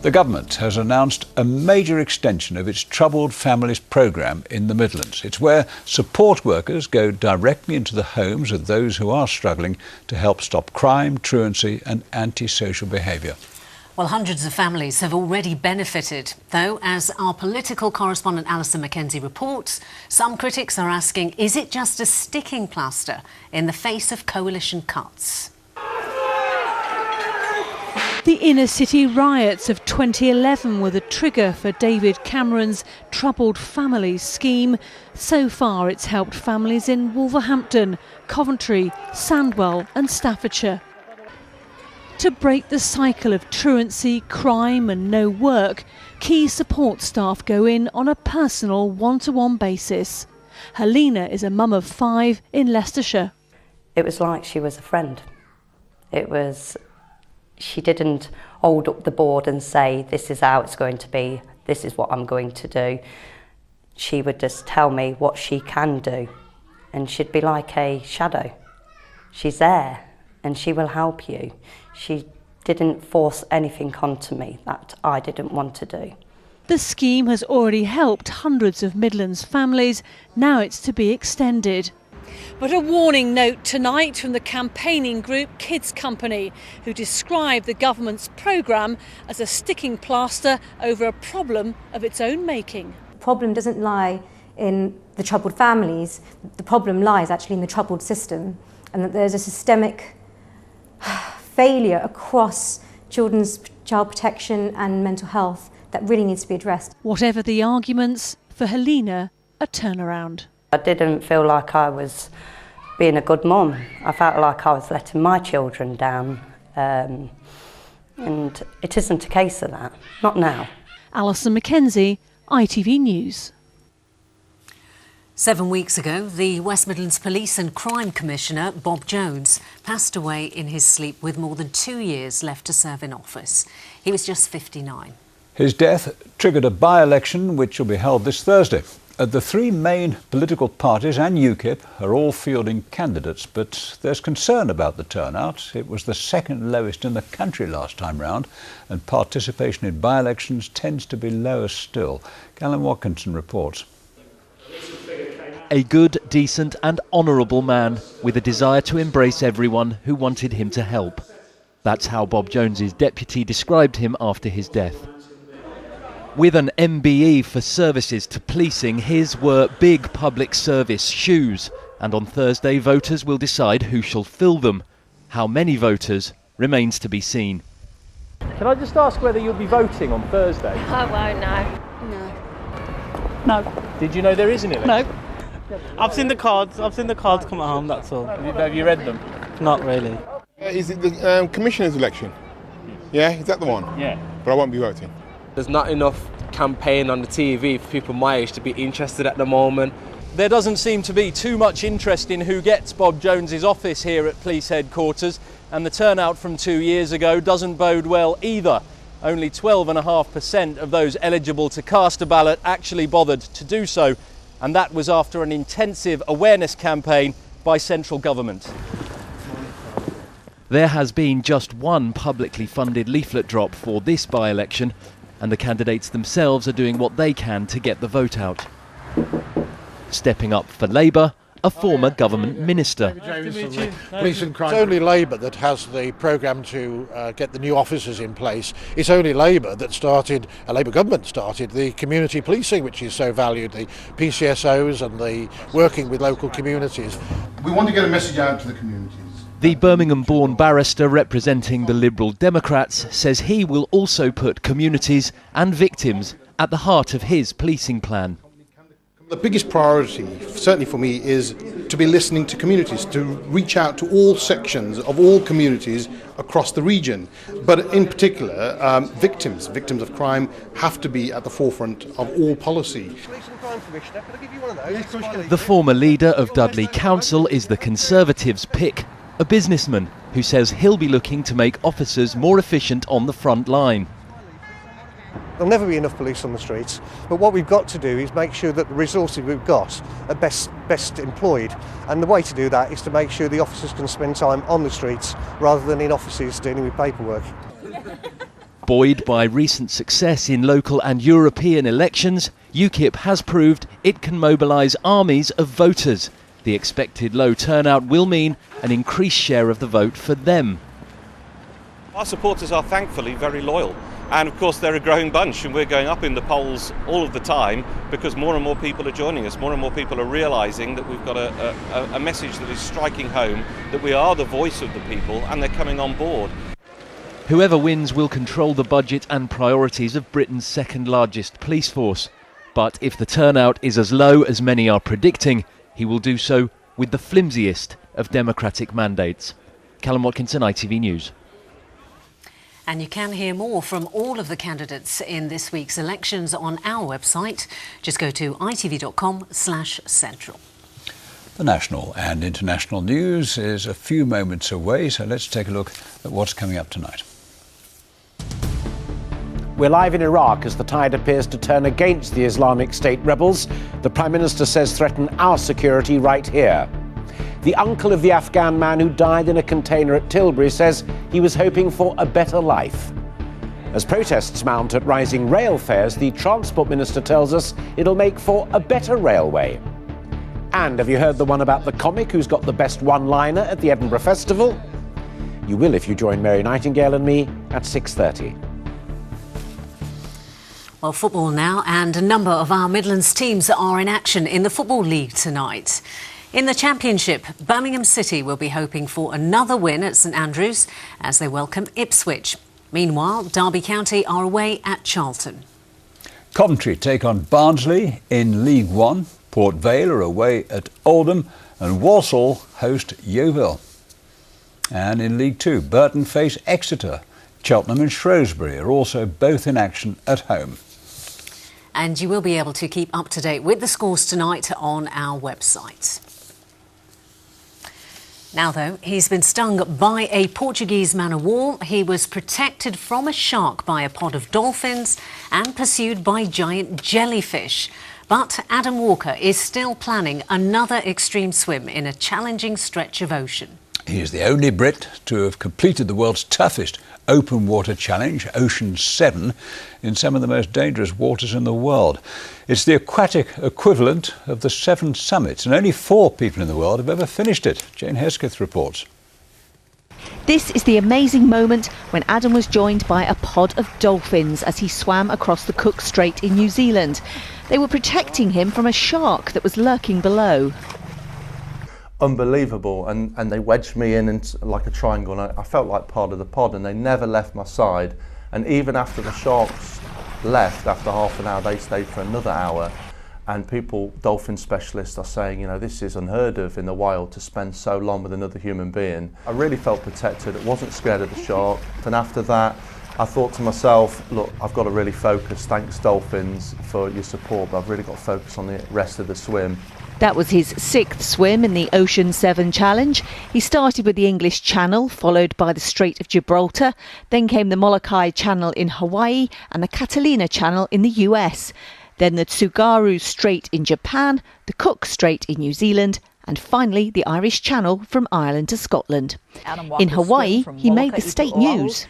The government has announced a major extension of its Troubled Families programme in the Midlands. It's where support workers go directly into the homes of those who are struggling to help stop crime, truancy and antisocial behaviour. Well, hundreds of families have already benefited, though, as our political correspondent Alison McKenzie reports, some critics are asking, is it just a sticking plaster in the face of coalition cuts? The inner city riots of 2011 were the trigger for David Cameron's Troubled Families scheme. So far, it's helped families in Wolverhampton, Coventry, Sandwell and Staffordshire. To break the cycle of truancy, crime and no work, key support staff go in on a personal one-to-one basis. Helena is a mum of 5 in Leicestershire. It was like she was a friend. She didn't hold up the board and say, this is how it's going to be, this is what I'm going to do. She would just tell me what she can do, and she'd be like a shadow. She's there and she will help you. She didn't force anything onto me that I didn't want to do. The scheme has already helped hundreds of Midlands families. Now it's to be extended. But a warning note tonight from the campaigning group Kids Company, who describe the government's programme as a sticking plaster over a problem of its own making. The problem doesn't lie in the troubled families, the problem lies actually in the troubled system, and that there's a systemic failure across children's child protection and mental health that really needs to be addressed. Whatever the arguments, for Helena, a turnaround. I didn't feel like I was being a good mum. I felt like I was letting my children down, and it isn't a case of that, not now. Alison McKenzie, ITV News. 7 weeks ago, the West Midlands Police and Crime Commissioner, Bob Jones, passed away in his sleep with more than 2 years left to serve in office. He was just 59. His death triggered a by-election which will be held this Thursday. The 3 main political parties and UKIP are all fielding candidates, but there's concern about the turnout. It was the second lowest in the country last time round, and participation in by-elections tends to be lower still. Callum Watkinson reports. A good, decent and honourable man with a desire to embrace everyone who wanted him to help. That's how Bob Jones's deputy described him after his death. With an MBE for services to policing, his were big public service shoes, and on Thursday voters will decide who shall fill them. How many voters remains to be seen. Can I just ask whether you'll be voting on Thursday? I won't, no. No. Did you know there is an election? No. I've seen the cards come at home, that's all. Have you read them? Not really. Is it the Commissioner's election? Yeah, is that the one? Yeah. But I won't be voting. There's not enough campaign on the TV for people my age to be interested at the moment. There doesn't seem to be too much interest in who gets Bob Jones's office here at police headquarters, and the turnout from 2 years ago doesn't bode well either. Only 12.5% of those eligible to cast a ballot actually bothered to do so, and that was after an intensive awareness campaign by central government. There has been just one publicly funded leaflet drop for this by-election, and the candidates themselves are doing what they can to get the vote out. Stepping up for Labour, a former government minister. Police and crime. It's only Labour that has the programme to get the new officers in place. It's only Labour that started, a Labour government started, the community policing, which is so valued, the PCSOs and the working with local communities. We want to get a message out to the communities. The Birmingham-born barrister representing the Liberal Democrats says he will also put communities and victims at the heart of his policing plan. The biggest priority, certainly for me, is to be listening to communities, to reach out to all sections of all communities across the region. But in particular, victims of crime have to be at the forefront of all policy. The former leader of Dudley Council is the Conservatives' pick, a businessman who says he'll be looking to make officers more efficient on the front line. There'll never be enough police on the streets, but what we've got to do is make sure that the resources we've got are best employed, and the way to do that is to make sure the officers can spend time on the streets rather than in offices dealing with paperwork. Buoyed by recent success in local and European elections, UKIP has proved it can mobilise armies of voters. The expected low turnout will mean an increased share of the vote for them. Our supporters are thankfully very loyal, and of course they're a growing bunch, and we're going up in the polls all of the time because more and more people are joining us. More and more people are realising that we've got a message that is striking home, that we are the voice of the people, and they're coming on board. Whoever wins will control the budget and priorities of Britain's second largest police force. But if the turnout is as low as many are predicting, he will do so with the flimsiest of democratic mandates. Callum Watkinson, ITV News. And you can hear more from all of the candidates in this week's elections on our website. Just go to itv.com/central. The national and international news is a few moments away, so let's take a look at what's coming up tonight. We're live in Iraq as the tide appears to turn against the Islamic State rebels. The Prime Minister says threaten our security right here. The uncle of the Afghan man who died in a container at Tilbury says he was hoping for a better life. As protests mount at rising rail fares, the Transport Minister tells us it'll make for a better railway. And have you heard the one about the comic who's got the best one-liner at the Edinburgh Festival? You will if you join Mary Nightingale and me at 6:30. Well, football now, and a number of our Midlands teams are in action in the Football League tonight. In the Championship, Birmingham City will be hoping for another win at St Andrews as they welcome Ipswich. Meanwhile, Derby County are away at Charlton. Coventry take on Barnsley in League One. Port Vale are away at Oldham, and Walsall host Yeovil. And in League Two, Burton face Exeter. Cheltenham and Shrewsbury are also both in action at home. And you will be able to keep up to date with the scores tonight on our website. Now, though, he's been stung by a Portuguese man-o'-war. He was protected from a shark by a pod of dolphins and pursued by giant jellyfish. But Adam Walker is still planning another extreme swim in a challenging stretch of ocean. He is the only Brit to have completed the world's toughest open water challenge, Ocean 7, in some of the most dangerous waters in the world. It's the aquatic equivalent of the 7 summits, and only 4 people in the world have ever finished it. Jane Hesketh reports. This is the amazing moment when Adam was joined by a pod of dolphins as he swam across the Cook Strait in New Zealand. They were protecting him from a shark that was lurking below. Unbelievable, and they wedged me in like a triangle, and I felt like part of the pod, and they never left my side. And even after the sharks left, after half an hour, they stayed for another hour. And people, dolphin specialists, are saying, you know, this is unheard of in the wild to spend so long with another human being. I really felt protected. I wasn't scared of the shark. And after that, I thought to myself, look, I've got to really focus. Thanks, dolphins, for your support, but I've really got to focus on the rest of the swim. That was his 6th swim in the Ocean 7 Challenge. He started with the English Channel, followed by the Strait of Gibraltar. Then came the Molokai Channel in Hawaii and the Catalina Channel in the US. Then the Tsugaru Strait in Japan, the Cook Strait in New Zealand, and finally the Irish Channel from Ireland to Scotland. In Hawaii, he made the state news.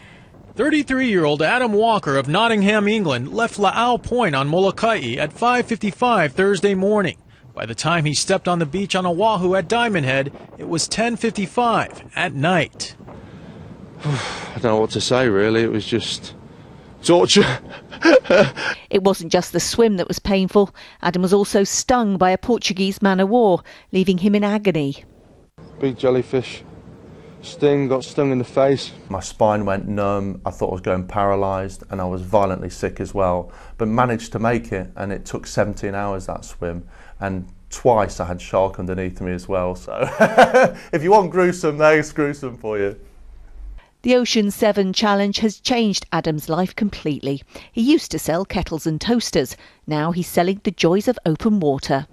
33-year-old Adam Walker of Nottingham, England, left La'au Point on Molokai at 5:55 Thursday morning. By the time he stepped on the beach on Oahu at Diamond Head, it was 10:55 at night. I don't know what to say, really. It was just torture. It wasn't just the swim that was painful. Adam was also stung by a Portuguese man-o'-war, leaving him in agony. Big jellyfish. Got stung in the face. My spine went numb, I thought I was going paralysed, and I was violently sick as well, but managed to make it, and it took 17 hours, that swim, and twice I had shark underneath me as well, so if you want gruesome, there's gruesome for you. The Ocean 7 Challenge has changed Adam's life completely. He used to sell kettles and toasters. Now he's selling the joys of open water.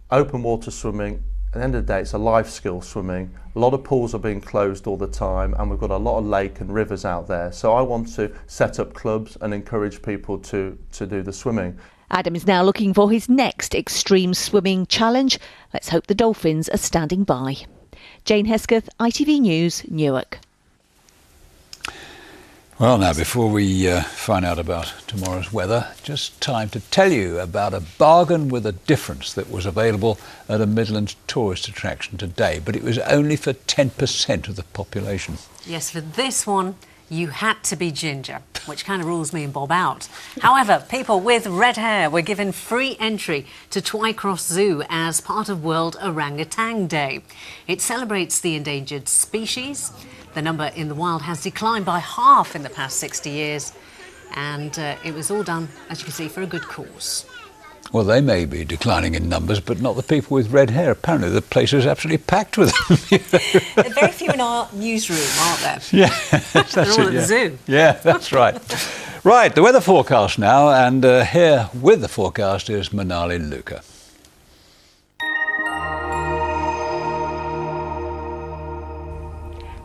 Open water swimming, at the end of the day, it's a life skill, swimming. A lot of pools are being closed all the time, and we've got a lot of lake and rivers out there. So I want to set up clubs and encourage people to do the swimming. Adam is now looking for his next extreme swimming challenge. Let's hope the dolphins are standing by. Jane Hesketh, ITV News, Newark. Well, now, before we find out about tomorrow's weather, just time to tell you about a bargain with a difference that was available at a Midlands tourist attraction today, but it was only for 10% of the population. Yes, for this one, you had to be ginger, which kind of rules me and Bob out. However, people with red hair were given free entry to Twycross Zoo as part of World Orangutan Day. It celebrates the endangered species. The number in the wild has declined by half in the past 60 years, and it was all done, as you can see, for a good cause. Well, they may be declining in numbers, but not the people with red hair. Apparently the place is absolutely packed with them. There are very few in our newsroom, aren't there? Yeah, they're all at the zoo. Yeah, that's right. Right, the weather forecast now, and here with the forecast is Manali Luca.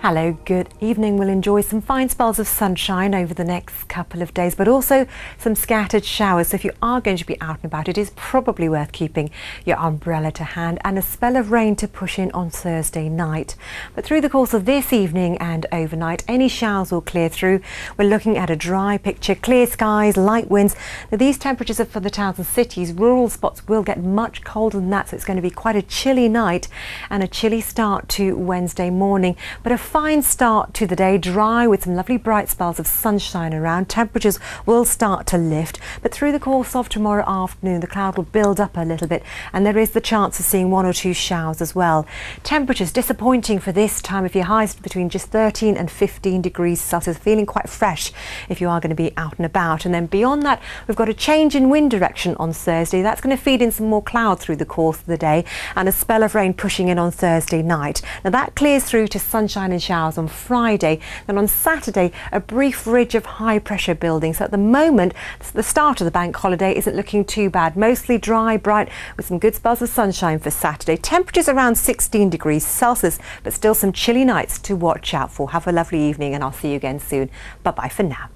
Hello, good evening. We'll enjoy some fine spells of sunshine over the next couple of days, but also some scattered showers. So if you are going to be out and about, it is probably worth keeping your umbrella to hand, and a spell of rain to push in on Thursday night. But through the course of this evening and overnight, any showers will clear through. We're looking at a dry picture, clear skies, light winds. Now, these temperatures are for the towns and cities. Rural spots will get much colder than that, so it's going to be quite a chilly night and a chilly start to Wednesday morning. But a fine start to the day, dry with some lovely bright spells of sunshine around. Temperatures will start to lift, but through the course of tomorrow afternoon the cloud will build up a little bit and there is the chance of seeing 1 or 2 showers as well. Temperatures disappointing for this time of year, highs between just 13 and 15 degrees Celsius, feeling quite fresh if you are going to be out and about. And then beyond that, we've got a change in wind direction on Thursday. That's going to feed in some more cloud through the course of the day and a spell of rain pushing in on Thursday night. Now that clears through to sunshine and showers on Friday. Then on Saturday, a brief ridge of high pressure building. So at the moment, the start of the bank holiday isn't looking too bad. Mostly dry, bright, with some good spells of sunshine for Saturday. Temperatures around 16 degrees Celsius, but still some chilly nights to watch out for. Have a lovely evening and I'll see you again soon. Bye-bye for now.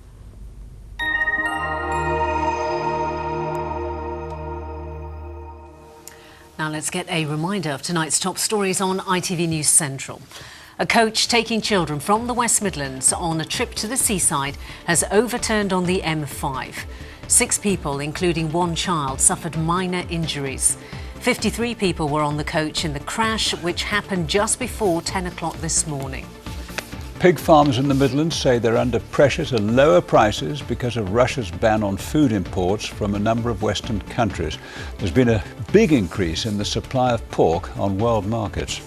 Now let's get a reminder of tonight's top stories on ITV News Central. A coach taking children from the West Midlands on a trip to the seaside has overturned on the M5. 6 people, including 1 child, suffered minor injuries. 53 people were on the coach in the crash, which happened just before 10 o'clock this morning. Pig farmers in the Midlands say they're under pressure to lower prices because of Russia's ban on food imports from a number of Western countries. There's been a big increase in the supply of pork on world markets.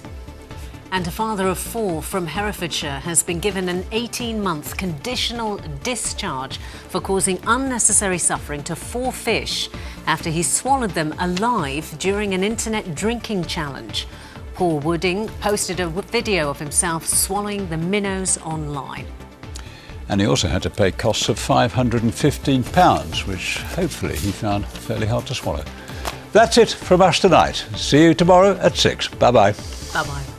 And a father of 4 from Herefordshire has been given an 18-month conditional discharge for causing unnecessary suffering to 4 fish after he swallowed them alive during an internet drinking challenge. Paul Wooding posted a video of himself swallowing the minnows online. And he also had to pay costs of £515, which hopefully he found fairly hard to swallow. That's it from us tonight. See you tomorrow at 6. Bye-bye. Bye-bye.